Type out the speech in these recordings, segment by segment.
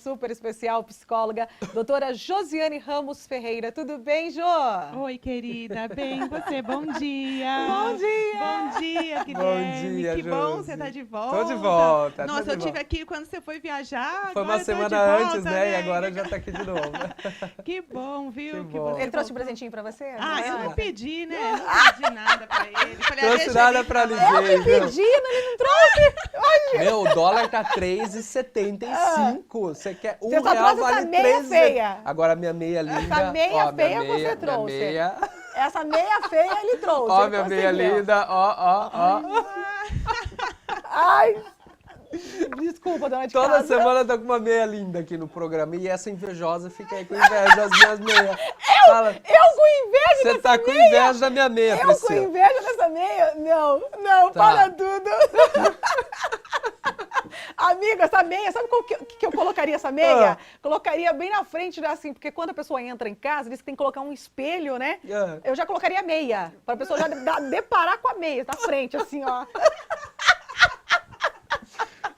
super especial, psicóloga, doutora Josiane Ramos Ferreira. Tudo bem, Jo? Oi, querida. Bem, e você? Bom dia. Bom dia. Bom dia, Guilherme. Bom dia, que bom, Josi. você tá de volta. Tô de volta. Nossa, eu estive aqui quando você foi viajar. Foi uma agora eu tô de semana volta, antes, né? E agora já tá aqui de novo. Que bom, viu? Que bom. você Ele trouxe um voltou. presentinho pra você? Ah, eu não pedi, né? Eu não pedi nada pra ele. Falei, Trouxe deixa nada ele pra falar. ninguém. viu? Pedindo, ele não trouxe. Meu, o dólar tá 3,75. Você quer Você um só real, trouxe essa vale meia 13. feia. Agora minha meia linda. Essa meia ó, feia minha meia, você trouxe. Minha meia. Essa meia feia ele trouxe. Ó, ele minha meia conseguiu. linda. Ó. Ai, desculpa, dona de Toda casa. semana eu tô com uma meia linda aqui no programa. E essa invejosa fica aí com inveja das minhas meias. Fala, Eu com inveja você dessa tá com meia? inveja da minha meia, Eu com Priscila. inveja dessa meia? Não, Tá. para tudo. Amiga, essa meia, sabe como que eu colocaria essa meia? Ah. Colocaria bem na frente, né, assim, porque quando a pessoa entra em casa, diz que tem que colocar um espelho, né? Ah. Eu já colocaria a meia, para a pessoa já deparar com a meia, na frente, assim, ó.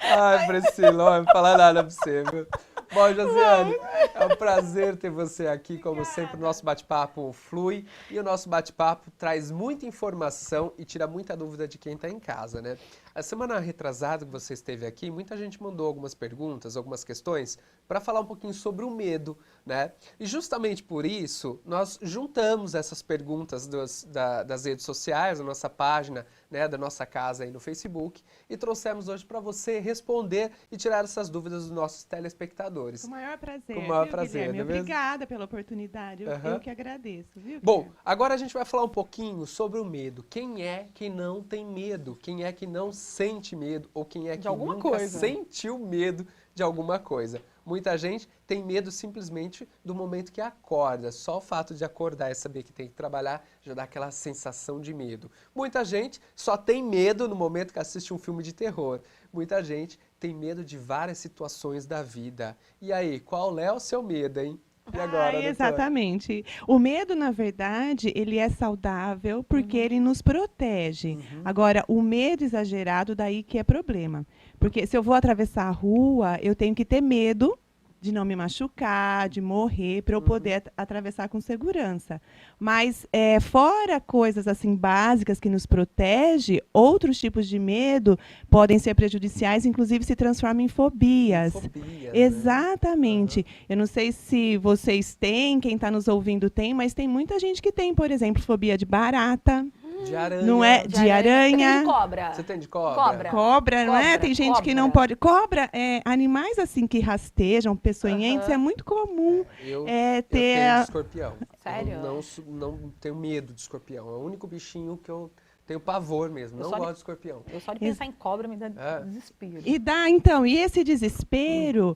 Ai, Priscila, ó, não vou falar nada pra você, viu? Bom, Josiane, é um prazer ter você aqui, como sempre, o nosso bate-papo flui e o nosso bate-papo traz muita informação e tira muita dúvida de quem está em casa, né? A semana retrasada que você esteve aqui, muita gente mandou algumas perguntas, algumas questões, para falar um pouquinho sobre o medo, né? E justamente por isso, nós juntamos essas perguntas das redes sociais, da nossa página, né, da nossa casa aí no Facebook, e trouxemos hoje para você responder e tirar essas dúvidas dos nossos telespectadores. Com o maior prazer. Com o maior viu, prazer, Guilherme? não é mesmo? Obrigada pela oportunidade. Aham. Eu que agradeço, viu? Bom, Guilherme? agora a gente vai falar um pouquinho sobre o medo. Quem é que não tem medo? Quem é que não sente medo? Ou quem é que alguma nunca coisa. sentiu medo de alguma coisa? Muita gente tem medo simplesmente do momento que acorda. Só o fato de acordar e saber que tem que trabalhar já dá aquela sensação de medo. Muita gente só tem medo no momento que assiste um filme de terror. Muita gente tem medo de várias situações da vida. E aí, qual é o seu medo, hein? E agora, doutora? Exatamente. O medo, na verdade, ele é saudável porque ele nos protege. Agora, o medo exagerado, daí que é problema. Porque se eu vou atravessar a rua, eu tenho que ter medo de não me machucar, de morrer, para eu poder atravessar com segurança. Mas, fora coisas assim básicas que nos protegem, outros tipos de medo podem ser prejudiciais, inclusive se transformam em fobias. Fobias, né? Exatamente. Eu não sei se vocês têm, quem está nos ouvindo tem, mas tem muita gente que tem, por exemplo, fobia de barata, De aranha. não é? De aranha. De cobra. Você tem de cobra? Cobra. Cobra, não é? Cobra, Tem gente que não cobra. pode. Cobra, animais assim que rastejam, peçonhentos, é muito comum. Eu ter tenho de escorpião. Sério? Eu não tenho medo de escorpião. É o único bichinho que eu tenho pavor mesmo. Eu Não só de- gosto de escorpião. Eu só de pensar em cobra me dá É. desespero. E esse desespero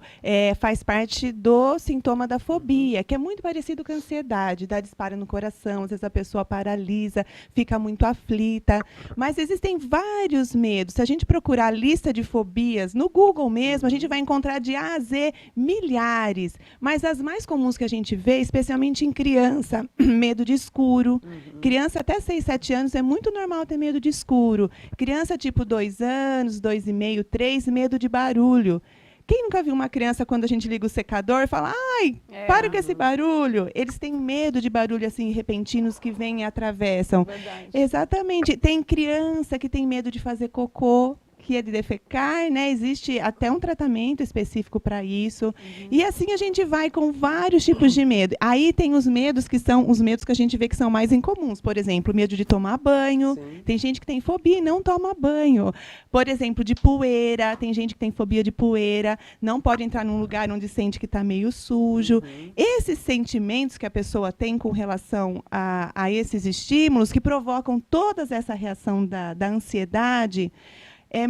faz parte do sintoma da fobia, que é muito parecido com a ansiedade, dá disparo no coração, às vezes a pessoa paralisa, fica muito aflita. Mas existem vários medos. Se a gente procurar a lista de fobias no Google mesmo, a gente vai encontrar de A a Z milhares. Mas as mais comuns que a gente vê, especialmente em criança, medo de escuro. Criança até 6, 7 anos é muito normal ter medo de escuro. Criança tipo 2 anos, 2,5, 3, medo de barulho. Quem nunca viu uma criança quando a gente liga o secador e fala, ai, para com esse barulho? Eles têm medo de barulho assim repentinos que vêm e atravessam. Verdade. Exatamente. Tem criança que tem medo de fazer cocô, que é de defecar, né? Existe até um tratamento específico para isso. E assim a gente vai com vários tipos de medo. Aí tem os medos que são os medos que a gente vê que são mais incomuns. Por exemplo, medo de tomar banho. Sim. Tem gente que tem fobia e não toma banho. Por exemplo, de poeira. Tem gente que tem fobia de poeira. Não pode entrar num lugar onde sente que está meio sujo. Esses sentimentos que a pessoa tem com relação a esses estímulos que provocam toda essa reação da ansiedade, é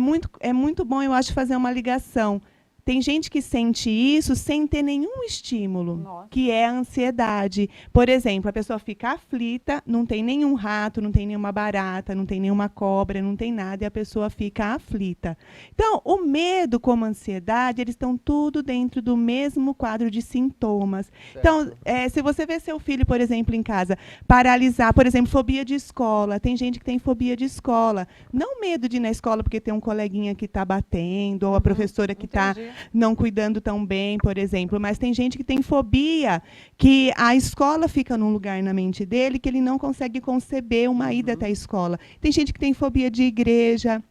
muito bom, eu acho, fazer uma ligação. Tem gente que sente isso sem ter nenhum estímulo, Nossa. que é a ansiedade. Por exemplo, a pessoa fica aflita, não tem nenhum rato, não tem nenhuma barata, não tem nenhuma cobra, não tem nada, e a pessoa fica aflita. Então, o medo como a ansiedade, eles estão tudo dentro do mesmo quadro de sintomas. Certo. Então, se você vê seu filho, por exemplo, em casa, paralisar, por exemplo, fobia de escola, tem gente que tem fobia de escola. Não medo de ir na escola porque tem um coleguinha que está batendo, ou a professora que está Entendi. não cuidando tão bem, por exemplo. Mas tem gente que tem fobia, que a escola fica num lugar na mente dele que ele não consegue conceber uma ida até a escola. Tem gente que tem fobia de igreja,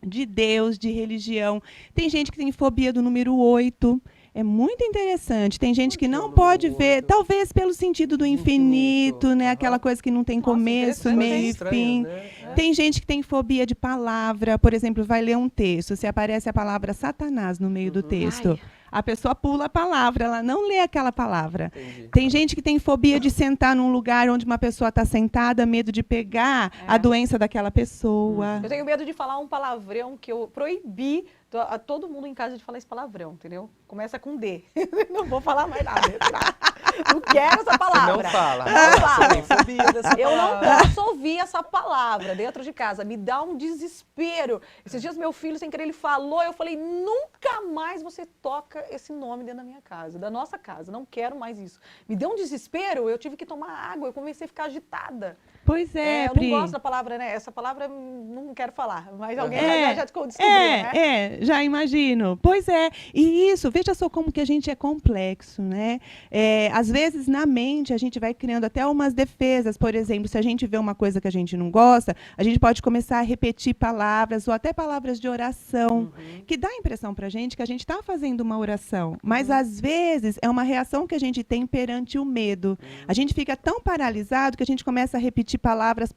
de Deus, de religião. Tem gente que tem fobia do número 8. É muito interessante. Tem gente que não pode ver, talvez pelo sentido do infinito, né? Aquela coisa que não tem começo, meio e fim. Né? Tem gente que tem fobia de palavra. Por exemplo, vai ler um texto, se aparece a palavra Satanás no meio do texto. A pessoa pula a palavra, ela não lê aquela palavra. Entendi. Tem gente que tem fobia de sentar num lugar onde uma pessoa está sentada, medo de pegar a doença daquela pessoa. Eu tenho medo de falar um palavrão que eu proibi a todo mundo em casa de falar esse palavrão, entendeu? Começa com D. Não vou falar mais nada. Não quero essa palavra. Você não fala. Não falo. Você tem fobia dessa Eu não palavra. posso ouvir essa palavra dentro de casa. Me dá um desespero. Esses dias meu filho, sem querer, ele falou, eu falei, nunca mais você toca esse nome dentro da minha casa, da nossa casa. Não quero mais isso. Me deu um desespero, eu tive que tomar água, eu comecei a ficar agitada. Pois é, Eu Pri. não gosto da palavra, né? Essa palavra não quero falar, mas alguém já descobriu, né? Já imagino. Pois é. E isso, veja só como que a gente é complexo, né? Às vezes, na mente, a gente vai criando até umas defesas. Por exemplo, se a gente vê uma coisa que a gente não gosta, a gente pode começar a repetir palavras ou até palavras de oração, que dá a impressão pra gente que a gente está fazendo uma oração. Mas, às vezes, é uma reação que a gente tem perante o medo. A gente fica tão paralisado que a gente começa a repetir palavras.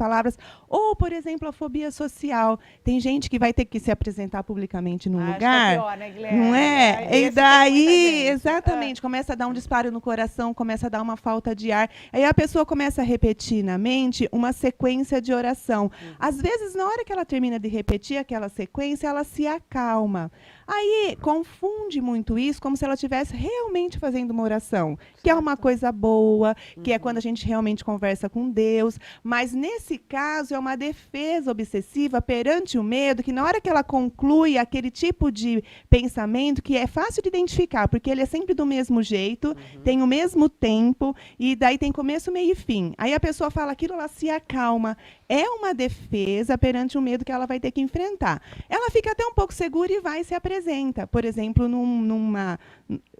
Ou, por exemplo, a fobia social. Tem gente que vai ter que se apresentar publicamente num Acho lugar. que é pior, né, Guilherme? Não é? Esse E tem daí, muita gente. exatamente, começa a dar um disparo no coração, começa a dar uma falta de ar. Aí a pessoa começa a repetir na mente uma sequência de oração. Às vezes, na hora que ela termina de repetir aquela sequência, ela se acalma. Aí confunde muito isso como se ela estivesse realmente fazendo uma oração, que é uma coisa boa, que é quando a gente realmente conversa com Deus. Mas, nesse caso, é uma defesa obsessiva perante o medo, que na hora que ela conclui aquele tipo de pensamento, que é fácil de identificar, porque ele é sempre do mesmo jeito, tem o mesmo tempo, e daí tem começo, meio e fim. Aí a pessoa fala aquilo, ela se acalma. É uma defesa perante o medo que ela vai ter que enfrentar. Ela fica até um pouco segura e vai e se apresenta. Por exemplo,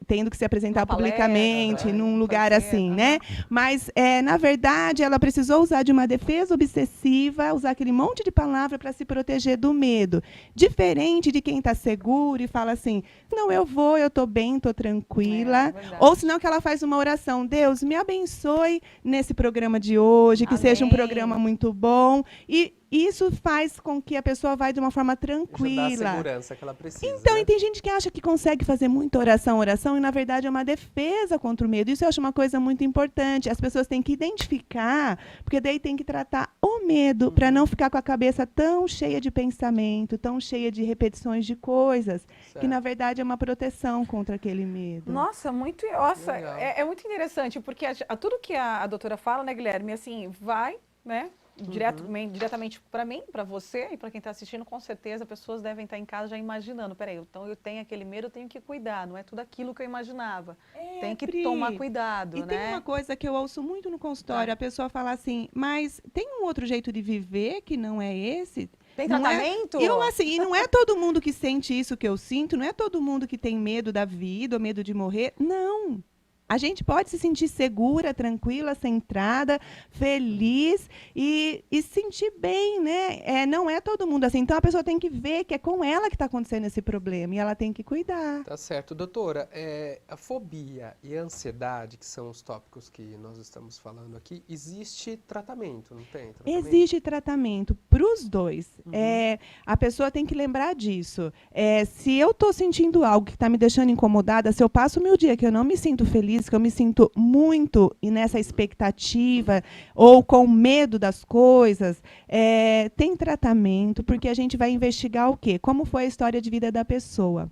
tendo que se apresentar publicamente, num lugar assim, né? Mas, na verdade, ela precisou usar de uma defesa obsessiva, usar aquele monte de palavra para se proteger do medo. Diferente de quem está seguro e fala assim, não, eu estou bem, estou tranquila. Ou senão que ela faz uma oração, Deus, me abençoe nesse programa de hoje, que seja um programa muito bom. E isso faz com que a pessoa vá de uma forma tranquila. Já dá a segurança que ela precisa. Então, né? e tem gente que acha que consegue fazer muita oração, e na verdade é uma defesa contra o medo. Isso eu acho uma coisa muito importante. As pessoas têm que identificar, porque daí tem que tratar o medo, para não ficar com a cabeça tão cheia de pensamento, tão cheia de repetições de coisas, que na verdade é uma proteção contra aquele medo. Nossa, muito é muito interessante, porque tudo que a doutora fala, né, Guilherme, assim, vai, né? Diretamente para mim, para você e para quem está assistindo, com certeza, pessoas devem estar em casa já imaginando, peraí, então eu tenho aquele medo, eu tenho que cuidar, não é tudo aquilo que eu imaginava. Tem que tomar cuidado, e né? tem uma coisa que eu ouço muito no consultório, a pessoa fala assim, mas tem um outro jeito de viver que não é esse? Tem tratamento? E não é todo mundo que sente isso que eu sinto, não é todo mundo que tem medo da vida ou medo de morrer, não. A gente pode se sentir segura, tranquila, centrada, feliz e sentir bem, né? Não é todo mundo assim. Então, a pessoa tem que ver que é com ela que está acontecendo esse problema e ela tem que cuidar. Tá certo. Doutora, a fobia e a ansiedade, que são os tópicos que nós estamos falando aqui, existe tratamento, não tem? Existe tratamento para os dois. A pessoa tem que lembrar disso. Se eu estou sentindo algo que está me deixando incomodada, se eu passo o meu dia que eu não me sinto feliz, que eu me sinto muito nessa expectativa ou com medo das coisas, tem tratamento, porque a gente vai investigar o quê? Como foi a história de vida da pessoa.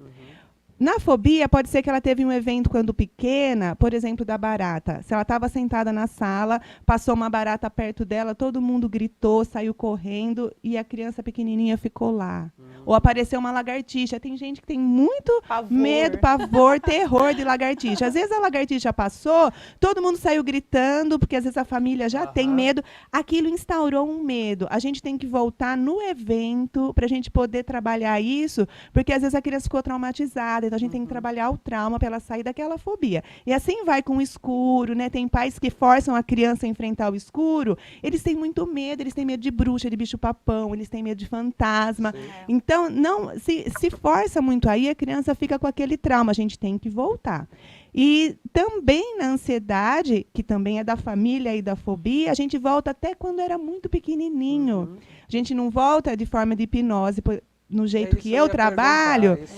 Na fobia, pode ser que ela teve um evento quando pequena, por exemplo, da barata. Se ela estava sentada na sala, passou uma barata perto dela, todo mundo gritou, saiu correndo e a criança pequenininha ficou lá. Ou apareceu uma lagartixa. Tem gente que tem muito medo, pavor, terror de lagartixa. Às vezes a lagartixa passou, todo mundo saiu gritando, porque às vezes a família já tem medo. Aquilo instaurou um medo. A gente tem que voltar no evento para a gente poder trabalhar isso, porque às vezes a criança ficou traumatizada. Então, a gente tem que trabalhar o trauma para ela sair daquela fobia. E assim vai com o escuro, né? Tem pais que forçam a criança a enfrentar o escuro. Eles têm muito medo, eles têm medo de bruxa, de bicho-papão, eles têm medo de fantasma. Sim. Então, não se força muito aí, a criança fica com aquele trauma. A gente tem que voltar. E também na ansiedade, que também é da família e da fobia, a gente volta até quando era muito pequenininho. A gente não volta de forma de hipnose, no jeito que eu trabalho. Isso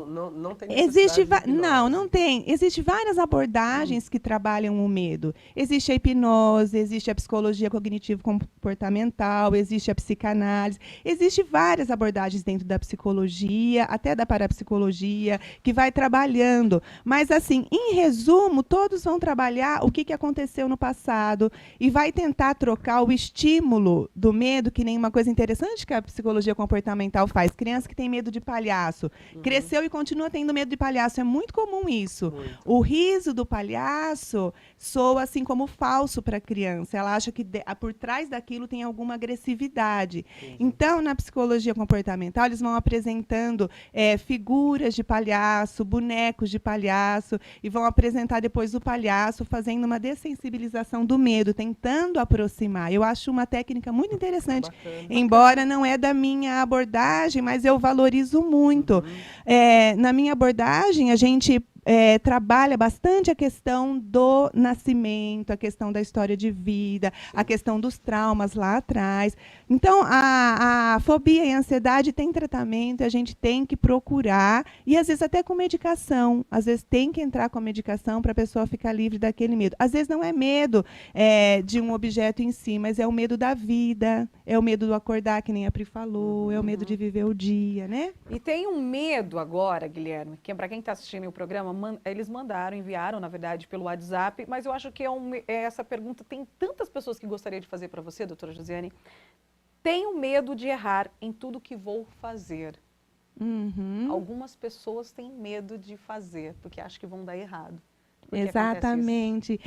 não tem Existe necessidade de hipnose. não tem. Existem várias abordagens que trabalham o medo. Existe a hipnose, existe a psicologia cognitivo-comportamental, existe a psicanálise. Existem várias abordagens dentro da psicologia, até da parapsicologia, que vai trabalhando. Mas, assim, em resumo, todos vão trabalhar o que aconteceu no passado e vai tentar trocar o estímulo do medo, que nem uma coisa interessante que a psicologia comportamental faz. Criança que tem medo de palhaço. Cresceu e continua tendo medo de palhaço. É muito comum isso. Muito. O riso do palhaço soa assim como falso para a criança. Ela acha que por trás daquilo tem alguma agressividade. Então, na psicologia comportamental, eles vão apresentando figuras de palhaço, bonecos de palhaço, e vão apresentar depois o palhaço fazendo uma dessensibilização do medo, tentando aproximar. Eu acho uma técnica muito interessante. Bacana. Embora não é da minha abordagem, mas eu valorizo muito. Na minha abordagem, a gente trabalha bastante a questão do nascimento, a questão da história de vida, a questão dos traumas lá atrás. Então, a fobia e a ansiedade tem tratamento, a gente tem que procurar, e às vezes até com medicação. Às vezes tem que entrar com a medicação para a pessoa ficar livre daquele medo. Às vezes não é medo de um objeto em si, mas é o medo da vida, é o medo do acordar, que nem a Pri falou, é o medo de viver o dia, né? E tem um medo agora, Guilherme, que para quem está assistindo o programa, eles enviaram, na verdade, pelo WhatsApp, mas eu acho que essa pergunta tem tantas pessoas que gostaria de fazer para você, doutora Josiane. Tenho medo de errar em tudo que vou fazer. Algumas pessoas têm medo de fazer, porque acham que vão dar errado. Exatamente.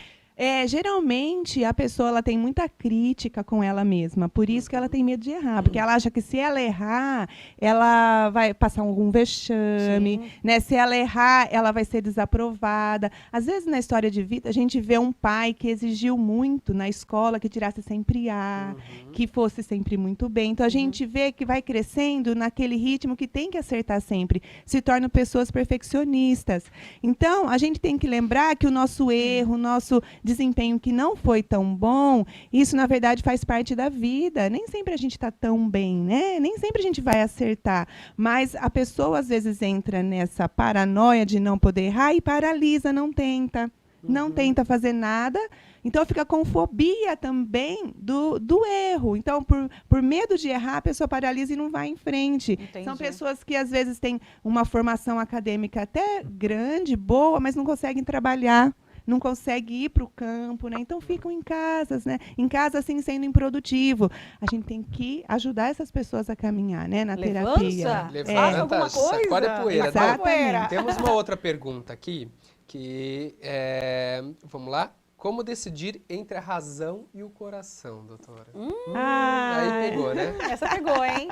Geralmente, a pessoa ela tem muita crítica com ela mesma, por isso que ela tem medo de errar, porque ela acha que se ela errar, ela vai passar algum vexame, né? Se ela errar, ela vai ser desaprovada. Às vezes, na história de vida, a gente vê um pai que exigiu muito na escola, que tirasse sempre A, que fosse sempre muito bem. Então, a gente vê que vai crescendo naquele ritmo que tem que acertar sempre, se tornam pessoas perfeccionistas. Então, a gente tem que lembrar que o nosso erro, o nosso desempenho que não foi tão bom, isso, na verdade, faz parte da vida. Nem sempre a gente está tão bem, né? Nem sempre a gente vai acertar. Mas a pessoa, às vezes, entra nessa paranoia de não poder errar e paralisa, não tenta. Não tenta fazer nada. Então, fica com fobia também do erro. Então, por medo de errar, a pessoa paralisa e não vai em frente. Entendi. São pessoas que, às vezes, têm uma formação acadêmica até grande, boa, mas não conseguem trabalhar. Não consegue ir para o campo, né? Então ficam em casas, né? Em casa, assim, sendo improdutivo. A gente tem que ajudar essas pessoas a caminhar, né? Na terapia. Faça alguma coisa. Sacode a poeira. Exatamente. Temos uma outra pergunta aqui, que vamos lá. Como decidir entre a razão e o coração, doutora? Aí pegou, né? Essa pegou, hein?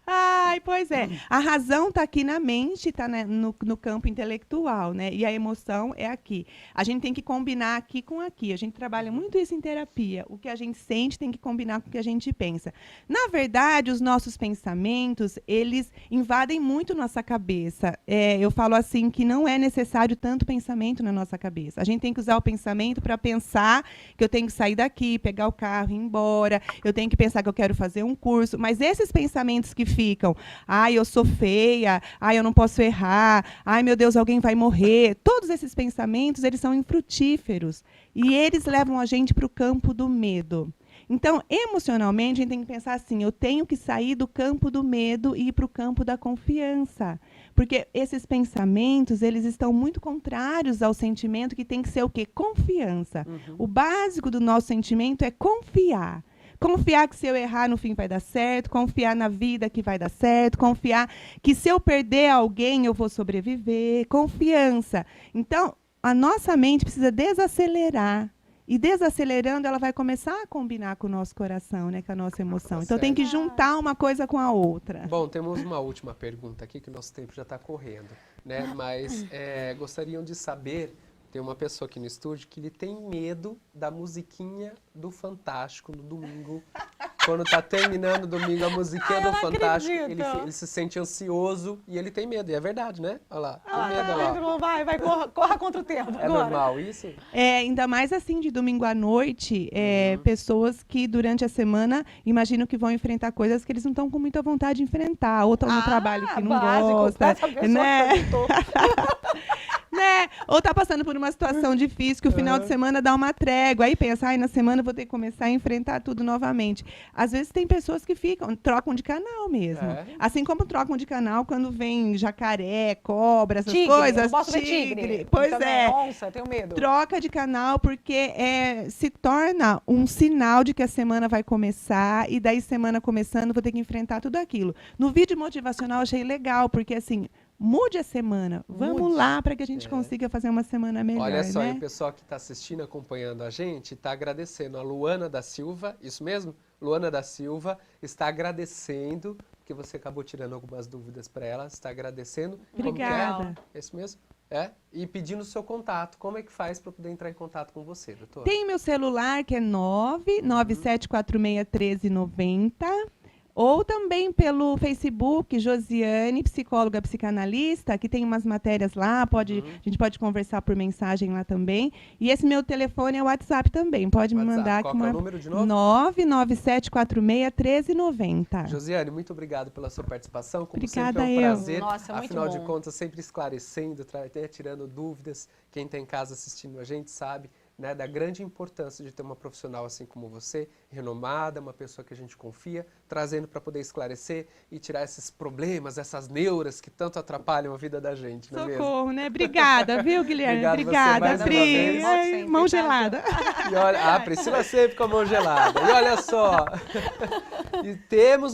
Ai, pois é. A razão está aqui na mente, está no campo intelectual, né? E a emoção é aqui. A gente tem que combinar aqui com aqui. A gente trabalha muito isso em terapia. O que a gente sente tem que combinar com o que a gente pensa. Na verdade, os nossos pensamentos, eles invadem muito nossa cabeça. Eu falo assim que não é necessário tanto pensamento na nossa cabeça. A gente tem que usar o pensamento para pensar que eu tenho que sair daqui, pegar o carro e ir embora. Eu tenho que pensar que eu quero fazer um curso. Mas esses pensamentos que ficam, ai, eu sou feia, ai, eu não posso errar, ai, meu Deus, alguém vai morrer. Todos esses pensamentos, eles são infrutíferos. E eles levam a gente para o campo do medo. Então, emocionalmente, a gente tem que pensar assim, eu tenho que sair do campo do medo e ir para o campo da confiança. Porque esses pensamentos, eles estão muito contrários ao sentimento que tem que ser o quê? Confiança. O básico do nosso sentimento é confiar. Confiar que se eu errar, no fim vai dar certo, confiar na vida que vai dar certo, confiar que se eu perder alguém, eu vou sobreviver, confiança. Então, a nossa mente precisa desacelerar E desacelerando, ela vai começar a combinar com o nosso coração, né? Com a nossa emoção. Tá Então tem que certo. juntar uma coisa com a outra. Bom, temos uma última pergunta aqui, que o nosso tempo já está correndo, né? Mas gostariam de saber, tem uma pessoa aqui no estúdio que ele tem medo da musiquinha do Fantástico no domingo. Quando tá terminando o domingo a musiquinha Ai, do eu não Fantástico, acredito. ele se sente ansioso e ele tem medo. E é verdade, né? Olha lá, tem medo, Tá olha lá. vendo? Vai, corra contra o tempo É agora. normal isso? Ainda mais assim, de domingo à noite, pessoas que durante a semana imaginam que vão enfrentar coisas que eles não estão com muita vontade de enfrentar. Ou estão no trabalho que não básico, gosta, essa pessoa né? perguntou. Né? Ou tá passando por uma situação difícil que o final de semana dá uma trégua. Aí pensa, ai, na semana eu vou ter que começar a enfrentar tudo novamente. Às vezes tem pessoas que trocam de canal mesmo. Assim como trocam de canal quando vem jacaré, cobra, essas Tigre, coisas. eu posso ver tigre. Pois Também, é. Onça, eu tenho medo. Troca de canal porque se torna um sinal de que a semana vai começar e daí semana começando vou ter que enfrentar tudo aquilo. No vídeo motivacional eu achei legal porque assim, mude a semana. Vamos lá para que a gente consiga fazer uma semana melhor, Olha só, né? e o pessoal que está assistindo, acompanhando a gente, está agradecendo. A Luana da Silva, isso mesmo? Luana da Silva está agradecendo, porque você acabou tirando algumas dúvidas para ela, está agradecendo. Obrigada. Como que é? Isso mesmo? E pedindo o seu contato. Como é que faz para poder entrar em contato com você, doutora? Tem meu celular que é 997461390. Ou também pelo Facebook, Josiane, psicóloga psicanalista, que tem umas matérias lá, a gente pode conversar por mensagem lá também. E esse meu telefone é o WhatsApp também, pode me mandar aqui Qual é o número de novo? 997461390. Josiane, muito obrigado pela sua participação. Como Obrigada, sempre é um eu. prazer. Nossa, muito Afinal de bom. contas, sempre esclarecendo, até tirando dúvidas. Quem está em casa assistindo a gente sabe, né, da grande importância de ter uma profissional assim como você, renomada, uma pessoa que a gente confia, trazendo para poder esclarecer e tirar esses problemas, essas neuras que tanto atrapalham a vida da gente, não é mesmo? Socorro, né? Obrigada, viu, Guilherme? Obrigado você Obrigada, mais uma Pri. vez. Ai, mão gelada. E olha, Priscila sempre com a mão gelada. E olha só, e temos